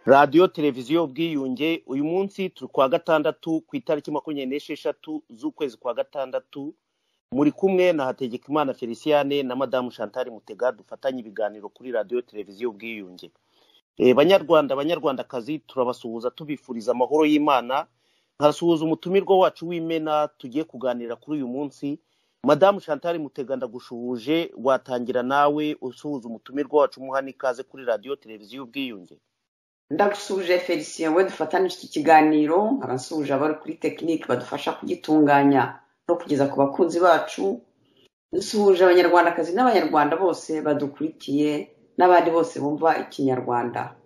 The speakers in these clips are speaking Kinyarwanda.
radiyo televiziyo ubwiyunge uyu munsi turi kwa gatandatu ku itariki 26 z'ukwezi kwa gatandatu muri kumwe na Hategekimana Feliciane na Madamu Chantal Mutega dufatanye ibiganiro kuri radiyo televiziyo ubwiyunge. Banyarwandakazi turabasuhuza tubifuriza amahoro y'Imana. Nkasuhuza umutumirwa wacu w'Imena tugiye kuganira kuri uyu munsi. Madamu Chantal Mutega ndagushuhuje, watangira nawe usuhuza umutumirwa wacu muhani kaze kuri radiyo televiziyo ubwiyunge. Ndagusuje Felicien we dufatanyije iki kiganiro, abasuje abari kuri technique badufasha kugitunganya no kugeza ku bakunzi bacu. Nsuhuje abanyarwandakazi n'abanyarwanda bose badukurikiye n'abandi bose bumva ikinyarwanda.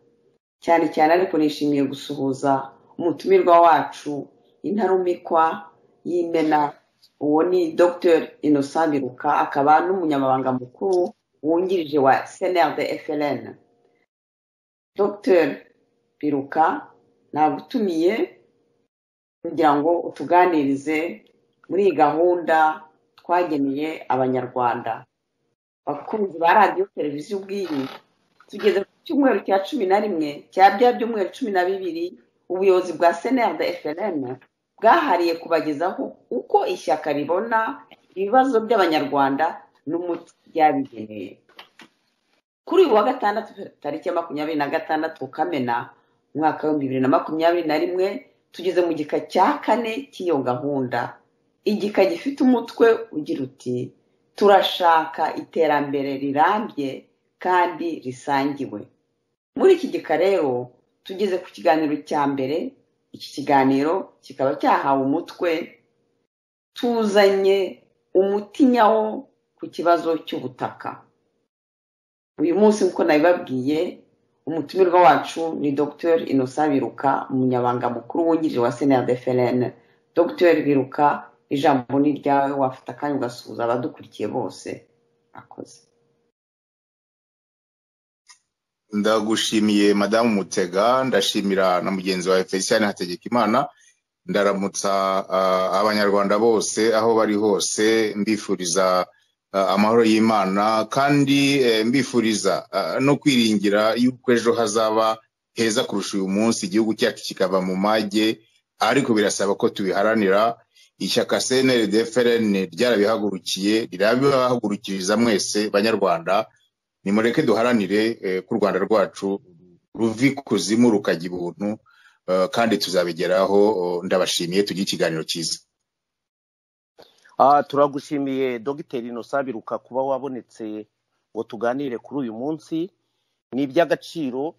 Cyane cyane ariko nishimiye gusuhuza umutumirwa wacu intarumikwa y'Imena, uwo ni Dr Innocent Biruka, akaba n'umunyamabanga mukuru wungirije wa CNRD FLN. Dr Biruka nagutumiye kugira ngo utuganirize muri iyi gahunda twageneye abanyarwanda bakunzi ba radiyo televiziyo ubwiyunge. Tugeze ku cyumweru cya 11 cya bya byumweru 12 ubuyobozi bwa CNRD FLN bwahariye kubagezaho uko ishyaka ribona ibibazo by'abanyarwanda n'umuti byabigeneye. Kuri uyu wa gatandatu tariki ya 26 Kamena mwaka wa 2021 tugeze mu gika cya 4 cy'iyo gahunda. Igika gifite umutwe ugira uti turashaka iterambere rirambye kandi risangiwe. Muri iki gika rero tugeze ku kiganiro cya mbere. Iki kiganiro kikaba cyahawe umutwe tuzanye umuti nyawo ku kibazo cy'ubutaka. Uyu munsi nko nabibabwiye umutumirwa wacu ni Dr Innocent Biruka, umunyabanga mukuru wungirije wa CNRD FLN. Dr Biruka, ijambo ni ryawe, wafata kandi ugasuhuza abadukurikiye bose. Akoze. Ndagushimiye Madamu Mutega, ndashimira na mugenzi wa Feliciane Hategekimana, ndaramutsa abanyarwanda bose aho bari hose, mbifuriza amahoro y'Imana kandi mbifuriza no kwiringira yuko ejo hazaba heza kurusha uyu munsi, igihugu cyacu kikava mu mage, ariko birasaba ko tubiharanira. Ishyaka CNRD FLN ryarabihagurukiye, rirabihagurukiriza mwese banyarwanda. Nimureke duharanire ku Rwanda rwacu ruvi kuzimu rukajya ibuntu, kandi tuzabigeraho. Ndabashimiye, tugiye ikiganiro cyiza. Turagushimiye Dr Innocent Biruka kuba wabonetse ngo tuganire kuri uyu munsi. Ni iby'agaciro.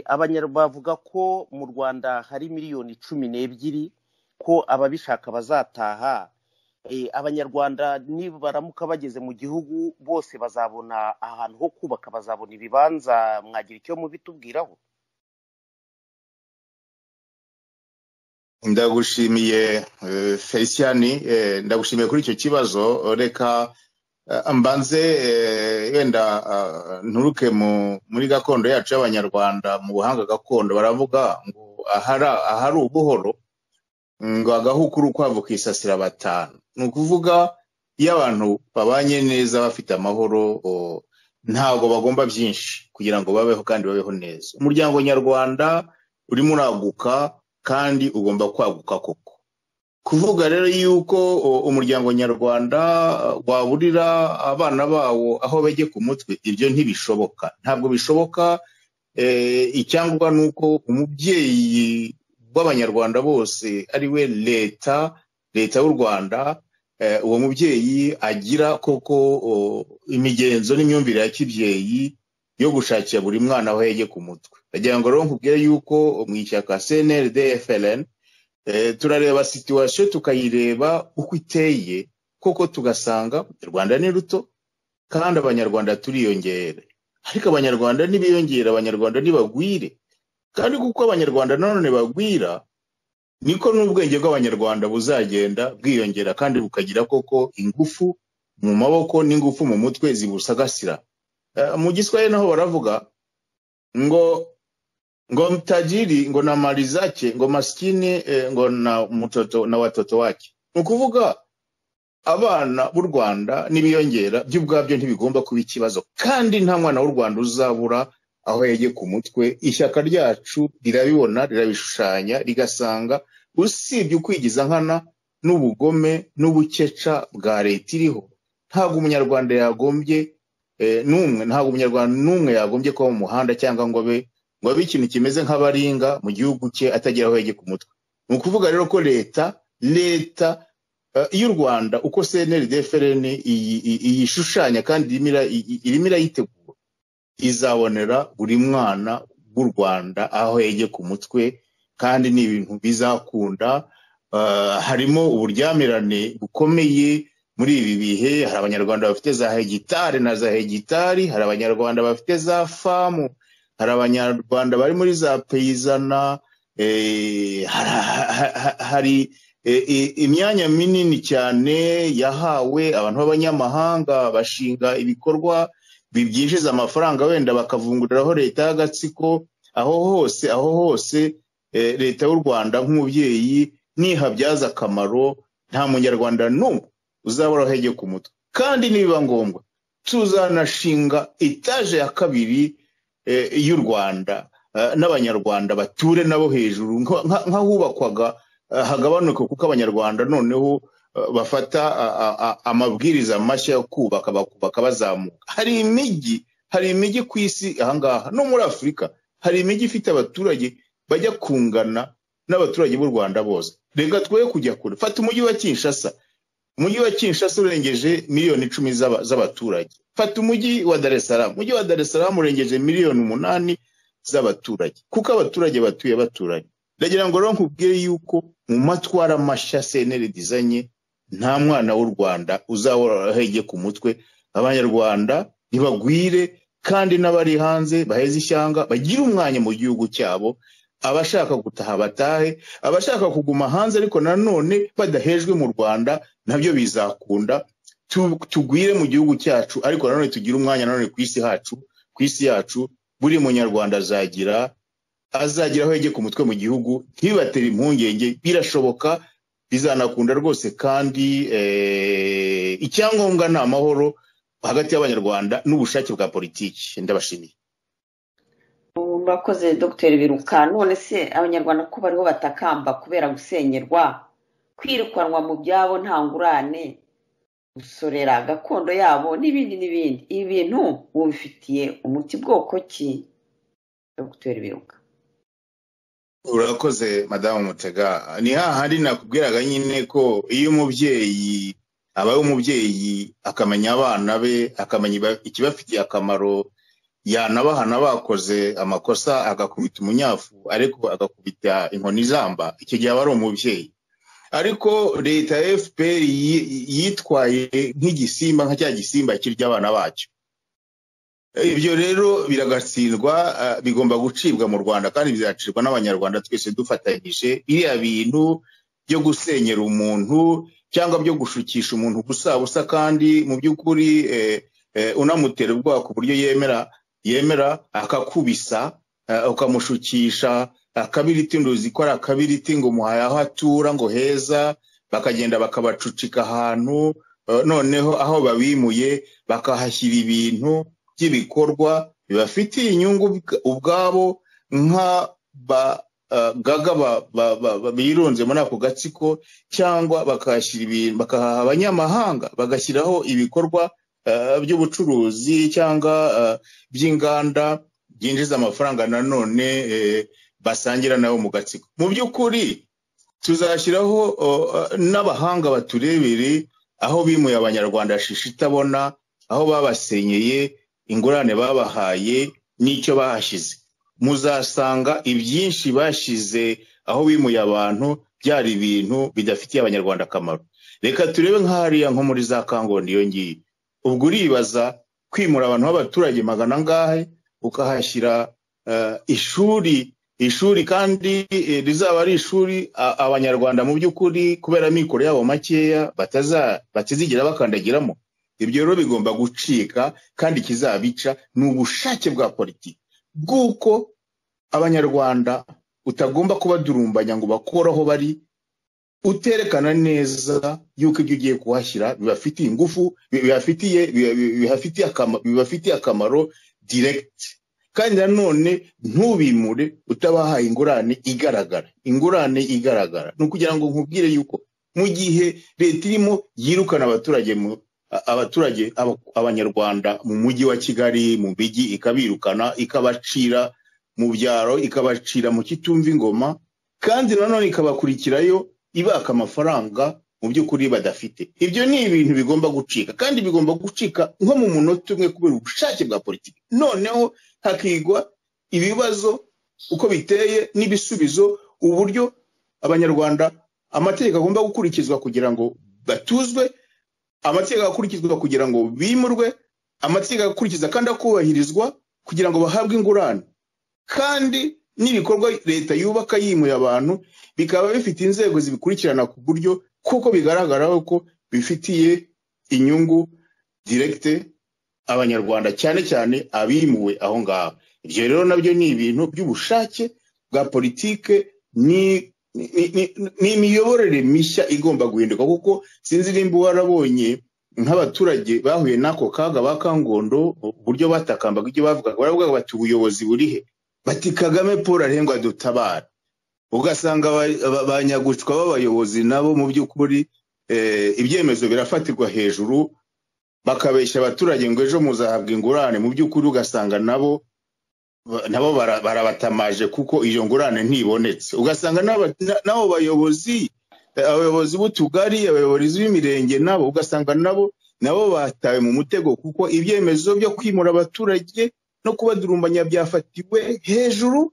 Abanyarwanda bavuga ko mu Rwanda hari miliyoni 12 ko ababishaka bazataha. Abanyarwanda nibaramuka bageze mu gihugu bose bazabona ahantu ho kubaka, bazabona ibibanza. Mwagira icyo mubitubwiraho? Ndagushimiye Feliciane, ndagushimiye kuri icyo kibazo. Reka mbanze wenda nturuke muri gakondo yacu y'abanyarwanda. Mu buhanga gakondo baravuga ngo ahari ubuhoro ngo agahuku urukwavu kisasira batanu. Ni ukuvuga iyo abantu babanye neza bafite amahoro, ntabwo bagomba byinshi kugira ngo babeho kandi babeho neza. Umuryango nyarwanda urimo uraguka kandi ugomba kwaguka koko. Kuvuga rero yuko umuryango nyarwanda waburira abana bawo aho bajye ku mutwe, ibyo ntibishoboka, ntabwo bishoboka. Icyangwa nuko umubyeyi w'abanyarwanda bose ari we leta y'u Rwanda, uwo mubyeyi agira koko imigenzo n'imyumvire ya kibyeyi yo gushakira buri mwana aho yajye ku mutwe. Ndagira ngo rero nkubwire yuko mu ishyaka CNRD FLN turareba situation tukayireba uko iteye koko, tugasanga u Rwanda ni ruto kandi abanyarwanda turiyongere. Ariko abanyarwanda nibiyongera, abanyarwanda nibagwire, kandi kuko abanyarwanda none bagwira niko n'ubwenge bw'abanyarwanda buzagenda bwiyongera kandi bukagira koko ingufu mu maboko n'ingufu mu mutwe zibusagasira. Mu Giswahili naho baravuga ngo mtajiri ngo na mali zake, ngo maskini ngo na mtoto na watoto wake. Nukuvuga abana b'u Rwanda nibiyongera by'ubwabyo ntibigomba kuba ikibazo, kandi nta mwana w'u Rwanda uzabura aho yegeye ku mutwe. Ishyaka ryacu rirabibona, rirabishushanya, rigasanga usibye ukwigiza nkana n'ubugome n'ubukeca bwa leta iriho, ntabwo umunyarwanda yagombye ntabwo umunyarwanda n'umwe yagombye kuba mu muhanda cyangwa ngo abe ikintu kimeze nk'abaringa mu gihugu cye atagira aho yegeye ku mutwe. Ni ukuvuga rero ko leta y'u Rwanda uko CNRD-FRN iyishushanya kandi irimo irayitegura, izabonera buri mwana w'u Rwanda aho yegeye ku mutwe, kandi ni ibintu bizakunda. Harimo uburyamirane bukomeye muri ibi bihe. Hari abanyarwanda bafite za hegitari na za hegitari, hari abanyarwanda bafite za famu, hari abanyarwanda bari muri za peyizana, hari imyanya minini cyane yahawe abantu b'abanyamahanga bashinga ibikorwa bibyinjiza amafaranga, wenda bakavunguriraho leta y'agatsiko. Aho hose leta y'u Rwanda nk'umubyeyi nihabyaza akamaro, nta munyarwanda n'umwe uzabura hege ku mutwe. Kandi nibiba ngombwa tuzanashinga etaje ya kabiri y'u Rwanda, n'abanyarwanda bature nabo hejuru nk'ahubakwaga hagabanuka, kuko abanyarwanda noneho bafata amabwiriza mashya yo kubaka bazamuka. Hari imijyi ku isi ahangaha no muri Afurika, hari imijyi ifite abaturage bajya kungana n'abaturage b'u Rwanda bose. Reka twoye kujya kure. Fata umujyi wa Kinshasa. Umujyi wa Kinshasa urengeje miliyoni 10 z'abaturage. Fata umujyi wa Dar es Salaam. Umujyi wa Dar es Salaam urengeje miliyoni 8 z'abaturage, kuko abaturage batuye baturanye. Ndagira ngo rero nkubwire yuko mu matwara mashya CNRD izanye, nta mwana w'u Rwanda uzahora hege ku mutwe. Abanyarwanda ntibagwire, kandi n'abari hanze baheze ishyanga, bagira umwanya mu gihugu cyabo. Abashaka gutaha batahe, abashaka kuguma hanze ariko nanone badahejwe mu Rwanda nabyo bizakunda. Tugwire mu gihugu cyacu, ariko nanone tugira umwanya nanone ku isi yacu. Buri munyarwanda azagira aho yegeye ku mutwe mu gihugu, ntibatera impungenge. Birashoboka, bizanakunda rwose, kandi icyangombwa ni amahoro hagati y'abanyarwanda n'ubushake bwa politiki. Ndabashimiye. Murakoze Dr. Biruka. None se abanyarwanda ko bariho batakamba kubera gusenyerwa, kwirukanwa mu byabo nta ngurane, gusorera gakondo yabo n'ibindi, ibi bintu mubifitiye umuti bwoko ki, Dr. Biruka? Urakoze Madamu Mutega. Ni hahandi nakubwiraga nyine ko iyo umubyeyi abaye umubyeyi akamenya abana be, akamenya ikibafitiye akamaro, yanabahana bakoze amakosa agakubita umunyafu ariko agakubita inkoni izamba, icyo gihe aba ari umubyeyi. Ariko leta ya FPR yitwaye nk'igisimba, nka cya gisimba kirya abana bacyo. Ibyo rero biragatsindwa, bigomba gucibwa mu Rwanda, kandi bizacibwa n'abanyarwanda twese dufatanyije. Iriya bintu byo gusenyera umuntu cyangwa byo gushukisha umuntu gusa kandi mu by'ukuri unamutera ubwoba ku buryo yemera akakubisa, ukamushukisha akabiriti, nduzi ko ari akabiriti ngo muhaye aho atura ngo heza, bakagenda bakabacucika ahantu, noneho aho babimuye bakahashyira ibintu by'ibikorwa bibafitiye inyungu ubwabo, gaga birunze muri ako gatsiko, cyangwa bakahashyira ibintu, bakahaha abanyamahanga, bagashyiraho ibikorwa by'ubucuruzi cyangwa by'inganda byinjiza amafaranga nanone basangira nabo mu gatsiko. Mu by'ukuri tuzashyiraho n'abahanga baturebere aho bimuye abanyarwanda shisha itabona, aho babasenyeye, ingurane babahaye n'icyo bahashyize. Muzasanga ibyinshi bashize aho bimuye abantu byari ibintu bidafitiye abanyarwanda akamaro. Reka turebe nk'ahariya nko muri za Kangondo iyo ngiyo. Ubwo uribaza kwimura abantu b'abaturage magana angahe, ukahashyira ishuri kandi rizaba ari ishuri abanyarwanda mu by'ukuri kubera mikoro yabo makeya batazigira bakandagiramo. Ibyo rero bigomba gucika, kandi kizabica ni ubushake bwa politiki bw'uko abanyarwanda utagomba kubadurumbanya ngo bakoraho bari, uterekana neza yuko ibyo ugiye kuhashyira bibafitiye ingufu, bibafitiye akamaro direct, kandi nanone ntubimure utabahaye ingurane igaragara ni ukugira ngo nkubwire yuko mu gihe leta irimo yirukana abanyarwanda mu mujyi wa Kigali mu mijyi ikabirukana ikabacira mu byaro ikabacira mu kitumva ingoma kandi nanone ikabakurikirayo ibaka amafaranga mu by'ukuri badafite. Ibyo ni ibintu bigomba gucika kandi bigomba gucika nko mu munota umwe kubera ubushake bwa politiki. Noneho hakigwa ibibazo uko biteye n'ibisubizo, uburyo abanyarwanda amategeko agomba gukurikizwa kugira ngo batuzwe, amategeko akurikizwa kugira ngo bimurwe, amategeko akurikiza kandi akubahirizwa kugira ngo bahabwe ingurane, kandi n'ibikorwa leta yubaka yimuye abantu bikaba bifite inzego zibikurikirana ku buryo kuko bigaragara ko bifitiye inyungu directe abanyarwanda cyane cyane abimuwe aho ngaho. Ibyo rero nabyo ni ibintu by'ubushake bwa politike, ni imiyoborere mishya igomba guhinduka, kuko sinzi nimba warabonye nk'abaturage bahuye n'ako kaga ba Kangondo uburyo batakambaga ibyo bavugaga, baravuga bati ubuyobozi burihe, bati Kagame Paul arengwa dutabara. Ugasanga abanyagucwa b'abayobozi nabo mu by'ukuri ibyemezo birafatirwa hejuru bakabeshya abaturage ngo ejo muzahabwa ingurane, mu by'ukuri ugasanga nabo barabatamaje kuko iyo ngurane ntibonetse. Ugasanga nabo abayobozi b'utugari, abayobozi b'imirenge nabo ugasanga nabo batawe mu mutego kuko ibyemezo byo kwimura abaturage no kubadurumbanya byafatiwe hejuru,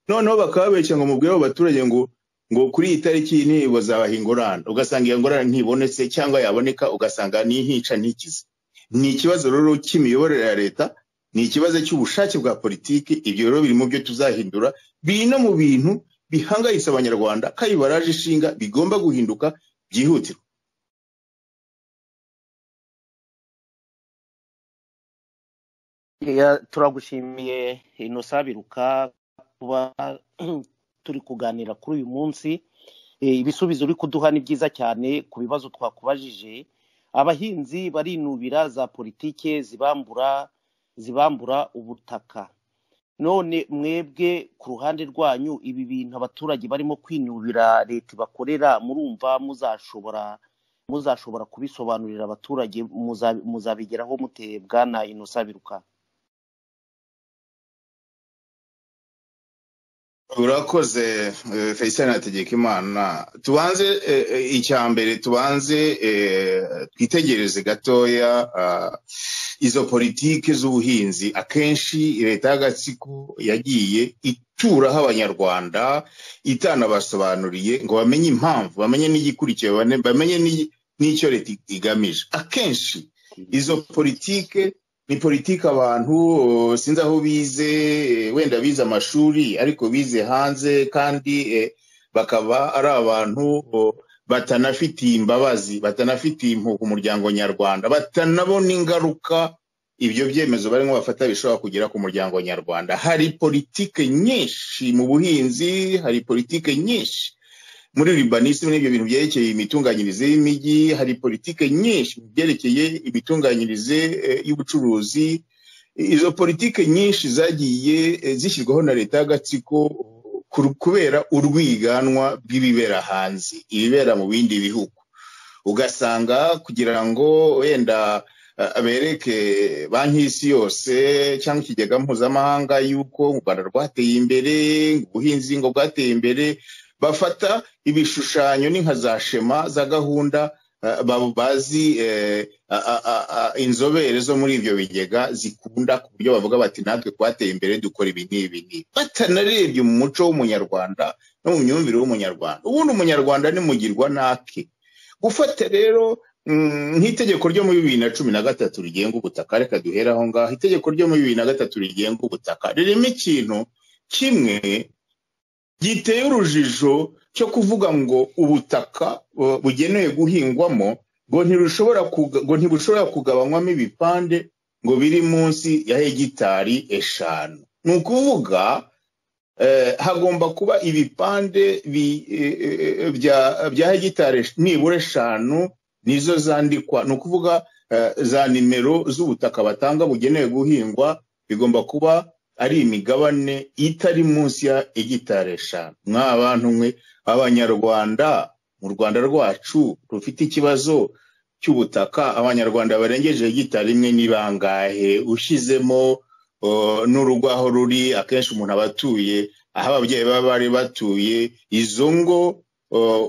noneho bakababeshya ngo mubwire abo baturage ngo kuri iyi tariki ni bazabaha ingurane, ugasanga iyo ngurane ntibonetse cyangwa yaboneka ugasanga ni ntica ntikize. Ni ikibazo rero cy'imiyoborere ya leta, ni ikibazo cy'ubushake bwa politiki. Ibyo rero biri mu byo tuzahindura, biri no mu bintu bihangayitse abanyarwanda kandi baraje ishinga bigomba guhinduka byihutirwa. Turagushimiye Innocent Biruka kuba turi kuganira kuri uyu munsi. Ibisubizo uri kuduha ni byiza cyane ku bibazo twakubajije. Abahinzi barinubira za politike zibambura ubutaka. None mwebwe ku ruhande rwanyu ibi bintu abaturage barimo kwinubira leta bakorera, murumva muzashobora kubisobanurira abaturage, muzabigeraho mute Bwana Innocent Biruka? Urakoze Felicien Hategekimana. Tubanze icyambere twitegereze gatoya izo politike z'ubuhinzi. Akenshi leta y'agatsiko yagiye ituraho abanyarwanda itanabasobanuriye ngo bamenye impamvu, bamenye n'igikurikiye, bamenye n'icyo leta igamije. Akenshi izo politike ni politiki abantu sinzi aho bize, wenda bize amashuri ariko bize hanze, kandi bakaba ari abantu batanafitiye imbabazi, batanafitiye impuhwe umuryango nyarwanda, batanabona ingaruka ibyo byemezo barimo bafata bishobora kugera ku muryango nyarwanda. Hari politike nyinshi mu buhinzi, hari politike nyinshi muri urbanisme n'ibyo bintu byerekeye imitunganyirize y'imijyi, hari politike nyinshi byerekeye imitunganyirize y'ubucuruzi. Izo politike nyinshi zagiye zishyirwaho na leta y'agatsiko kubera urwiganwa bw'ibibera hanze, ibibera mu bindi bihugu. Ugasanga kugira ngo wenda bereke banki y'isi yose cyangwa ikigega mpuzamahanga yuko u Rwanda rwateye imbere, ubuhinzi ngo bwateye imbere, bafata ibishushanyo n'inka za shema za gahunda bazi inzobere zo muri ibyo bigega zikunda ku buryo bavuga bati natwe twateye imbere dukora ibi n'ibi, batanarebye mu muco w'umunyarwanda no mu myumvire w'umunyarwanda. Ubundi umunyarwanda ni mugirwa nake. Gufata rero nk'itegeko ryo muri 2013 rigenga ubutaka, reka duhera aho ngaho. Itegeko ryo muri 2013 rigenga ubutaka ririmo ikintu kimwe giteye urujijo cyo kuvuga ngo ubutaka bugenewe guhingwamo ngo ntibushobora kugabanywamo ibipande ngo biri munsi ya hegitari 5. Ni ukuvuga hagomba kuba ibipande bya hegitari nibura 5 nizo zandikwa. Ni ukuvuga za nimero z'ubutaka batanga bugenewe guhingwa bigomba kuba ari imigabane itari munsi ya hegitari 5. Mwa bantu mwe abanyarwanda mu Rwanda rwacu rufite ikibazo cy'ubutaka, abanyarwanda barengeje hegitari 1 ni bangahe? Ushizemo n'urugo aho ruri, akenshi umuntu abatuye aho ababyeyi baba bari batuye, izo ngo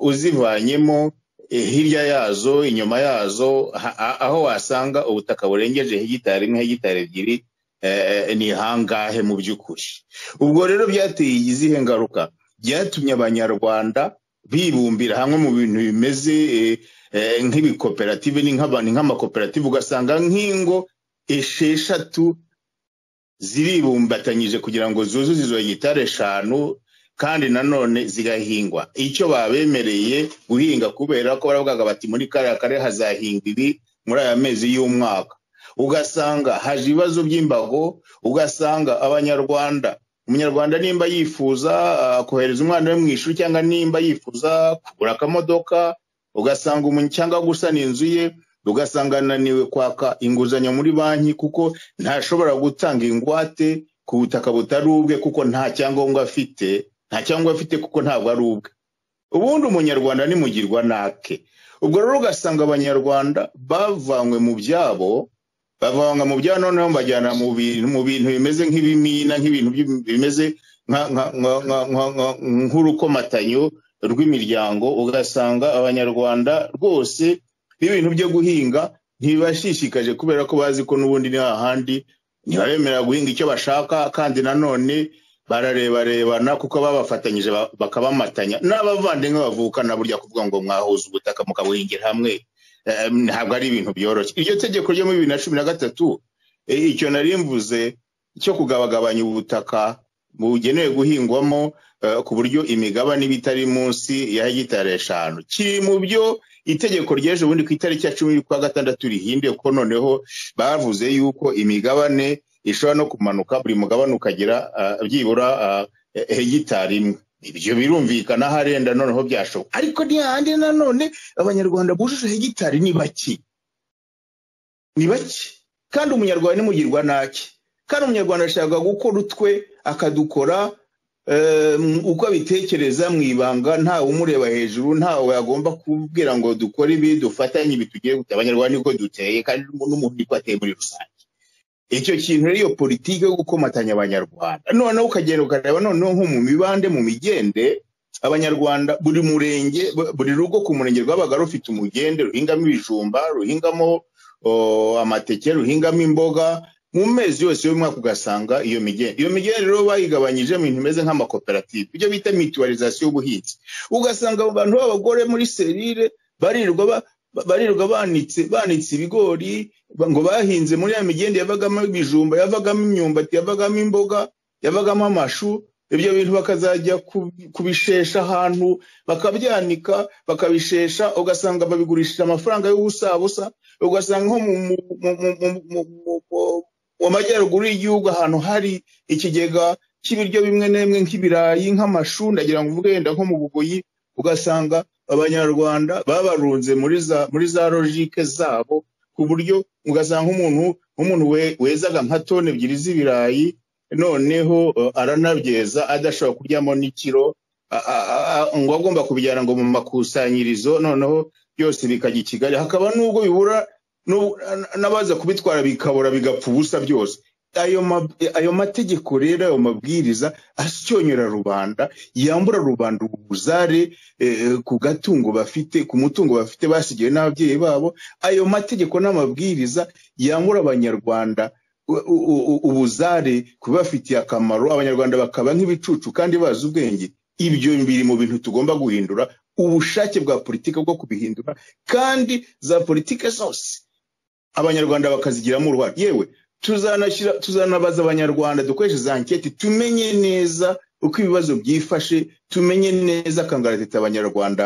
uzivanyemo hirya yazo, inyuma yazo, aho wasanga ubutaka burengeje hegitari 1, hegitari 2, ni hangahe mu by'ukuri? Ubwo rero byateye izihe ngaruka? Byatumye abanyarwanda bibumbira hamwe mu bintu bimeze nk'ibikoperative, nk'amakoperative, ugasanga nk'ingo 6 ziribumbatanyije kugira ngo zuzuze izo hegitari 5, kandi nanone zigahingwa icyo babemereye guhinga, kubera ko baravugaga bati muri kariya karere hazahinga ibi muri aya mezi y'umwaka. Ugasanga haje ibibazo by'imbago, ugasanga umunyarwanda nimba yifuza kohereza umwana we mu ishuri, cyangwa nimba yifuza kugura akamodoka, ugasanga cyangwa gusana inzu ye, ugasanga ananiwe kwaka inguzanyo muri banki kuko ntashobora gutanga ingwate ku butaka butari ubwe kuko nta cyangombwa afite kuko ntabwo ari ubwe. Ubundi umunyarwanda ni mugirwa nake. Ubwo rero ugasanga abanyarwanda bavanywe mu byabo, noneho bajyana mu bintu bimeze nk'ibimina, nk'ibintu bimeze nk'urukomatanyo rw'imiryango. Ugasanga abanyarwanda rwose ibintu byo guhinga ntibashishikaje, kubera ko bazi ko n'ubundi ni hahandi ntibabemera guhinga icyo bashaka, kandi nanone bararebarebana kuko babafatanyije bakabamatanya. N'abavandimwe bavukana burya kuvuga ngo mwahuza ubutaka mukabuhingira hamwe ntabwo ari ibintu byoroshye. Iryo tegeko ryo muri 2013 icyo nari mvuze cyo kugabagabanya ubutaka bugenewe guhingwamo ku buryo imigabane bitari munsi ya hegitari 5 kiri mu byo itegeko ryeje ubundi ku itariki ya 10 y'ukwa gatandatu rihinduye, ko noneho bavuze yuko imigabane ishobora no kumanuka, buri mugabane ukagira byibura hegitari 1. Ibyo birumvikana harenda noneho byashoboka, ariko ntihandi nanone abanyarwanda bujuje hegitari ni baki, kandi umunyarwanda ni mugirwa nake, kandi umunyarwanda ashaka gukora utwe akadukora uko abitekereza mu ibanga, ntawe umureba hejuru, ntawe agomba kubwira ngo dukore ibi dufatanye ibi tugiye gute. Abanyarwanda niko duteye, kandi n'umuntu niko ateye muri rusange. Icyo kintu rero, iyo politiki yo gukomatanya abanyarwanda, noneho ukagenda ukareba noneho nko mu mibande, mu migende, abanyarwanda buri murenge, buri rugo ku murenge rwabaga rufite umugende ruhingamo ibijumba, ruhingamo amateke, ruhingamo imboga. Mu mezi yose y'umwaka ugasanga iyo migende rero bayigabanyije mu bintu bimeze nk'amakoperative, ibyo bita mutualisation y'ubuhinzi. Ugasanga abantu b'abagore muri serire barirwa banitse ibigori ngo bahinze muri ya migende, yavagamo ibijumba, yavagamo imyumbati, yavagamo imboga, yavagamo amashu. Ibyo bintu bakazajya kubishesha ahantu, bakabyanika bakabishesha, ugasanga babigurishije amafaranga y'ubusabusa. Ugasanga nko mu majyaruguru y'igihugu ahantu hari ikigega cy'ibiryo bimwe n'imwe nk'ibirayi, nk'amashu, ndagira ngo uvuge yenda nko mu Bugoyi, ugasanga abanyarwanda babarunze muri za logike zabo, ku buryo ugasanga nk'umuntu wezaga nka toni 2 z'ibirayi, noneho aranabyeza adashobora kuryamo n'ikiro, ngo agomba kubijyana ngo mu makusanyirizo, noneho byose bikajya i Kigali. Hakaba n'ubwo bibura n'abaza kubitwara bikabura, bigapfa ubusa byose. Ayo mategeko rero, ayo mabwiriza asyonyora rubanda, yambura rubanda ubuzare ku gatungo bafite, ku mutungo bafite basigiwe n'ababyeyi babo. Ayo mategeko n'amabwiriza yambura abanyarwanda ubuzare kubafitiye akamaro, abanyarwanda bakaba nk'ibicucu kandi bazi ubwenge. Ibyo biri mu bintu tugomba guhindura, ubushake bwa politike bwo kubihindura, kandi za politike zose abanyarwanda bakazigiramo uruhare. Yewe tuzanabaza abanyarwanda, dukoresheje za anketi, tumenye neza uko ibibazo byifashe, tumenye neza kangaratete abanyarwanda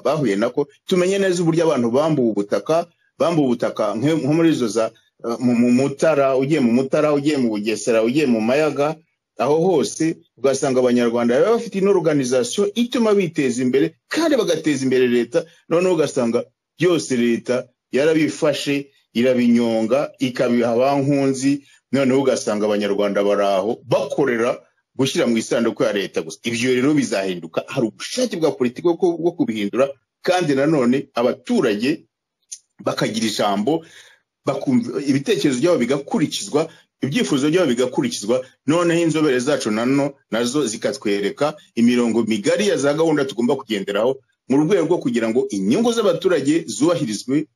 bahuye nako, tumenye neza uburyo abantu bambuwe ubutaka nko muri izo za mu Mutara, ugiye mu Mutara, ugiye mu Bugesera, ugiye mu Mayaga, aho hose ugasanga abanyarwanda baba bafite ino organisation ituma biteza imbere kandi bagateza imbere leta. Noneho ugasanga byose leta yarabifashe, irabinyonga, ikabiha abankunzi, noneho ugasanga abanyarwanda baraho bakorera gushyira mu isanduku ya leta gusa. Ibyo rero bizahinduka, hari ubushake bwa politiki bwo kubihindura, kandi nanone abaturage bakagira ijambo, bakumva ibitekerezo byabo bigakurikizwa, ibyifuzo byabo bigakurikizwa, noneho inzobere zacu nazo zikatwereka imirongo migari ya za gahunda tugomba kugenderaho mu rwego rwo kugira ngo inyungu z'abaturage zubahirizwe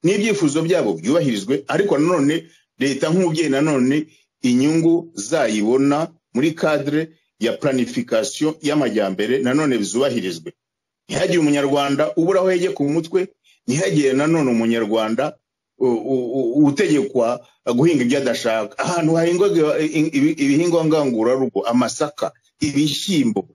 n'ibyifuzo byabo byubahirizwe, ariko nanone leta nk'umubyeyi nanone inyungu zayibona muri cadre ya planification y'amajyambere nanone bizubahirizwe. Ntihagire umunyarwanda ubura aho yegeka ku mutwe, ntihagire nanone umunyarwanda utegekwa guhinga ibyo adashaka. Ahantu hahingwa ibihingwa ngangurarugo, amasaka, ibishyimbo,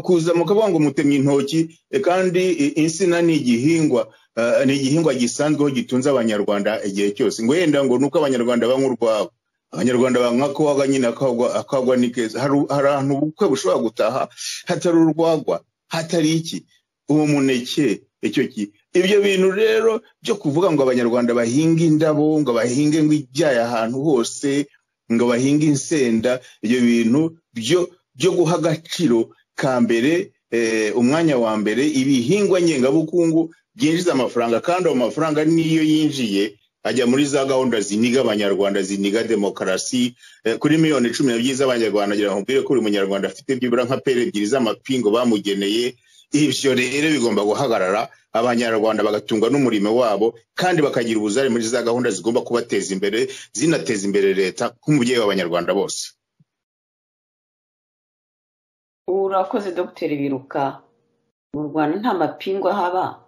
kuza mukavuga ngo mutemye intoki, kandi insina ni igihingwa gisanzweho gitunze abanyarwanda igihe cyose. Ngo yenda ngo nuko abanyarwanda banywa urwagwa, abanyarwanda banywa ko nyine akagwa ni keza. Hari ahantu ubukwe bushobora gutaha hatari urwagwa, hatari iki, uwo muneke, icyo ki. Ibyo bintu rero byo kuvuga ngo abanyarwanda bahinga indabo, ngo bahinge ngo ijyaye ahantu hose, ngo bahinge insenda, ibyo bintu byo guha agaciro ka mbere, umwanya wa mbere ibihingwa ngengabukungu byinjiza amafaranga, kandi ayo mafaranga niyo yinjiye ajya muri za gahunda ziniga abanyarwanda, ziniga demokarasi. Kuri miliyoni 12 z'abanyarwanda ngira ngo mbere ko buri munyarwanda afite byibura nka pere ebyiri z'amapingo bamugeneye. Ibyo rero bigomba guhagarara, abanyarwanda bagatungwa n'umurimo wabo, kandi bakagira ubuzare muri za gahunda zigomba kubateza imbere, zinateza imbere leta nk'umubyeyi w'abanyarwanda bose. Urakoze Dr. Biruka. Mu Rwanda nta mapingo haba,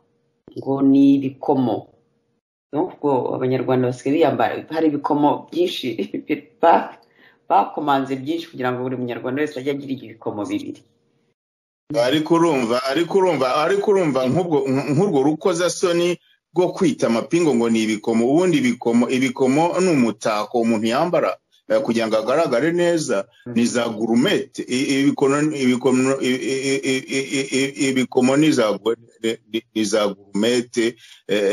ngo ni ibikomo. Nubwo abanyarwanda basigaye biyambara, hari ibikomo byinshi bakomanze byinshi kugira ngo buri munyarwanda wese ajye agira ibikomo 2. Ariko urumva nk'urwo rukozasoni rwo kwita amapingo ngo ni ibikomo. Ubundi ibikomo ni umutako umuntu yambara kugira ngo agaragare neza. Ni za gurumete, ibikomo ni za gurumete,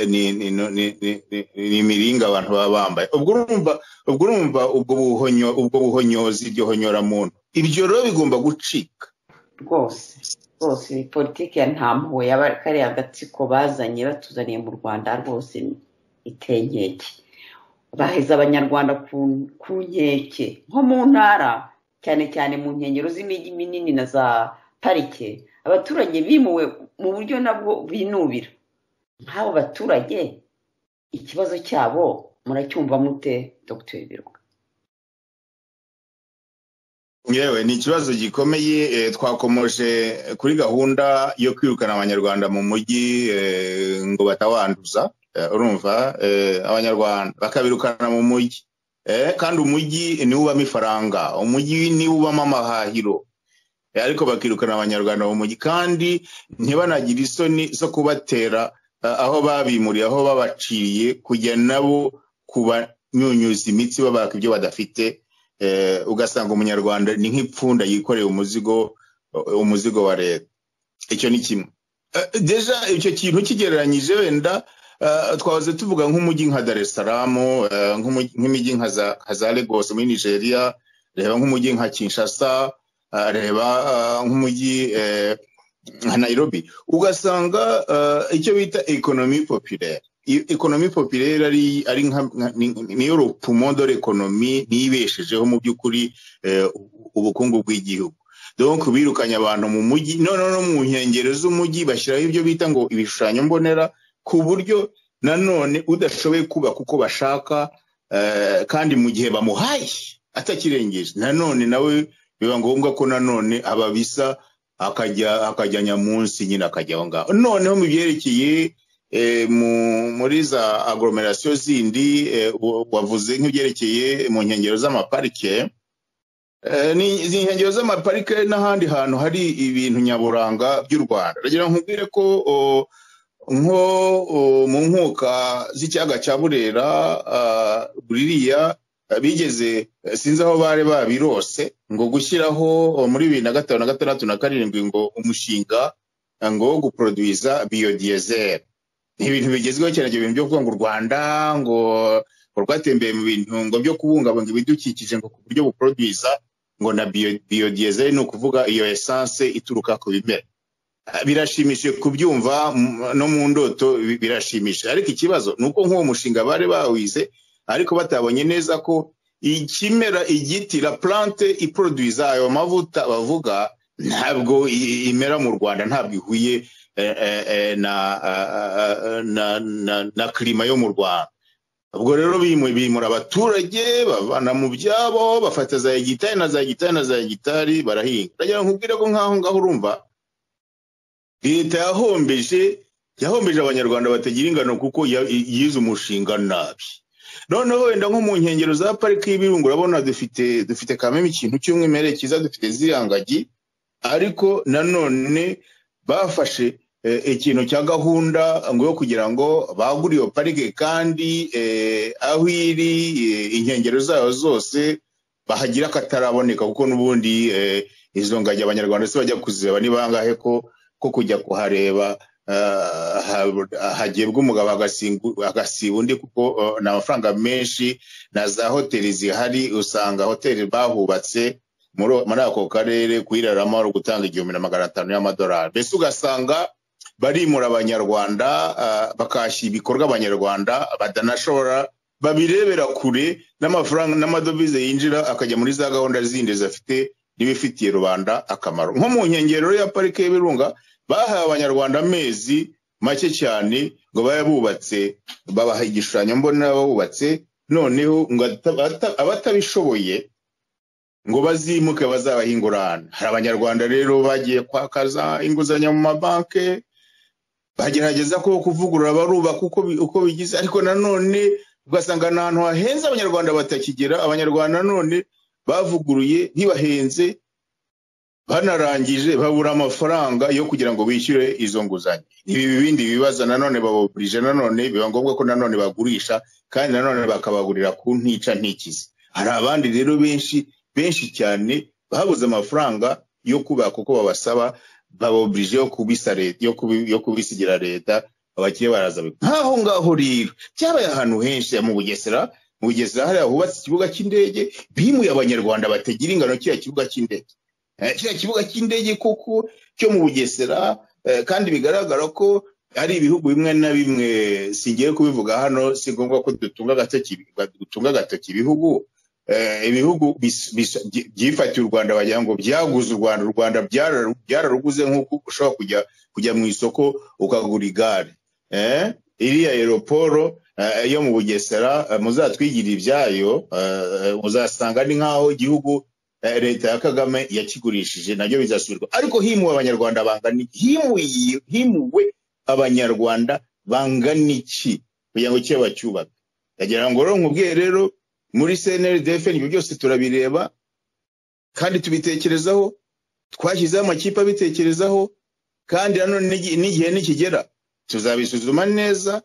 ni imiringa abantu baba bambaye. Ubwo urumva ubwo buhonyozi, iryo honyoramuntu, ibyo rero bigomba gucika rwose. Ni politiki ya ntampuhwe y'abakariya agatsiko bazanye batuzaniye mu Rwanda, rwose iteye inkeke. Baheza abanyarwanda ku nkeke, nko mu ntara, cyane cyane mu nkengero z'imijyi minini na za parike, abaturage bimuwe mu buryo nabwo binubira. Nk'abo baturage ikibazo cyabo muracyumva mute Dr. Biruka? Yewe ni ikibazo gikomeye. Twakomoje kuri gahunda yo kwirukana abanyarwanda mu mujyi ngo batawanduza. Urumva abanyarwanda bakabirukana mu mujyi, kandi umujyi ni ubamo ifaranga, umujyi ni ubamo amahahiro, ariko bakirukana abanyarwanda mu mujyi, kandi ntibanagira isoni zo kubatera aho babimuriye, aho babaciye, kujya nabo kubanyunyuza imitsi babaka ibyo badafite. Ugasanga umunyarwanda ni nk'ipfunda yikoreye umuzigo wa leta. Icyo ni kimwe. Deja icyo kintu kigereranyije, wenda twahoze tuvuga nk'umujyi nka Dar es Salaam, nk'imijyi nka za Lagos muri Nigeria, reba nk'umujyi nka Kinshasa, reba nk'umujyi nka Nairobi. Ugasanga icyo bita economie populaire. Economie populaire ari niyo le poumon de l'économie, nibeshejeho mu by'ukuri ubukungu bw'igihugu. Donc birukanya abantu mu mujyi, no mu nkengero z'umujyi bashyiraho ibyo bita ngo ibishushanyo mbonera, ku buryo nanone udashoboye kubaka uko bashaka, kandi mu gihe bamuhaye atakirengeje, nanone nawe biba ngombwa ko nanone ababisa akajya nyamunsi nyine akajya aho ngaho. Noneho mu byerekeye muri za agglomeration zindi, wavuze nk'ibyerekeye mu nkengero z'amaparike, izi nkengero z'amaparike n'ahandi hantu hari ibintu nyaburanga by'u Rwanda. Ndagira nkubwire ko nko mu nkuka z'ikiyaga cya Burera, buriya bigeze, sinzi aho bari babirose, ngo gushyiraho muri 2005 na 2006 na 2007 ngo umushinga ngo wo guproduiza biodiesel. Ni ibintu bigezweho cyane, ibyo bintu byo kuvuga ngo u Rwanda ngo rwatembeye mu bintu ngo byo kubungabunga ibidukikije ngo ku buryo buproduza ngo na biodiesel, ni ukuvuga iyo essence ituruka ku bimera. Birashimishije kubyumva no mu ndoto birashimishije, ariko ikibazo nuko nk'uwo mushinga bari bawize ariko batabonye neza ko ikimera igiti la plante iproduza ayo mavuta bavuga ntabwo imera mu Rwanda, ntabwo ihuye na klima yo mu Rwanda. Ubwo rero bimura abaturage bavana mu byabo, bafata za hegitari na za hegitari na za hegitari barahinga. Ndagira nkubwire ko nkaho ngaho urumva leta yahombeje abanyarwanda batagira ingano kuko yize umushinga nabi. Noneho wenda nko mu nkengero za pariki y'Ibirunga urabona dufite kameme ikintu cy'umwimerere cyiza, dufite zirangagi, ariko nanone bafashe ikintu cya gahunda ngo yo kugira ngo bagure iyo parike, kandi aho iri inkengero zayo zose bahagira akataraboneka, kuko n'ubundi izo ngagi abanyarwanda se bajya kuzireba ni bangahe ko kujya kuhareba hagebwa umugabo agasiba undi, kuko ni amafaranga menshi. Na za hoteli zihari usanga hoteli bahubatse muri ako karere kuyiraramo ari gutanga 1,500 y'amadolari. Mbese ugasanga barimura abanyarwanda bakashya ibikorwa abanyarwanda badanashobora, babirebera kure, n'amafaranga n'amadovize yinjira akajya muri za gahunda zindi zafite n'ibifitiye rubanda akamaro. Nko mu nkengero ya parike y'Ibirunga bahaye abanyarwanda amezi make cyane ngo bayabubatse, babaha igishushanyo mbonera babubatse, noneho ngo abatabishoboye ngo bazimuke bazabaha ingurane. Hari abanyarwanda rero bagiye kwakaza inguzanyo mu mabanke, bagerageza ko kuvugurura barubaka uko bigize, ariko nanone ugasanga n'ahantu hahenze abanyarwanda batakigera. Abanyarwanda none bavuguruye ntibahenze, banarangije babura amafaranga yo kugira ngo bishyure izo nguzanyo. Ibi bibindi bibaza nanone baboburije, nanone biba ngombwa ko nanone bagurisha, kandi nanone bakabagurira ku ntica ntikizi. Hari abandi rero benshi cyane babuze amafaranga yo kubaka uko babasaba, baboburije yo kubisigira leta, abakiye baraza. Nkaho ngaho rero cyabaye ahantu henshi mu Bugesera hariya hubatse ikibuga cy'indege, bimuye abanyarwanda batagira ingano kiriya kibuga cy'indege. Kiriya kibuga cy'indege koko cyo mu Bugesera, kandi bigaragara ko ari ibihugu bimwe na bimwe, singiye kubivuga hano, si ngombwa ko dutunga agatoki ibihugu byifatiye u Rwanda bagira ngo byaguze u Rwanda byararuguze, nk'uko ushobora kujya mu isoko ukagura igare. Iriya aeroporo yo mu Bugesera muzatwigira ibyayo, uzasanga ni nkaho igihugu leta ya Kagame yakigurishije, nabyo bizasubirwa. Ariko himuwe abanyarwanda bangana iki? Himuwe abanyarwanda bangana iki kugira ngo cyo bacyubaka? Ndagira ngo rero nkubwiye rero muri CNRDF ibyo byose turabireba kandi tubitekerezaho, twashyizeho amakipe abitekerezaho, kandi nanone n'igihe nikigera tuzabisuzuma neza,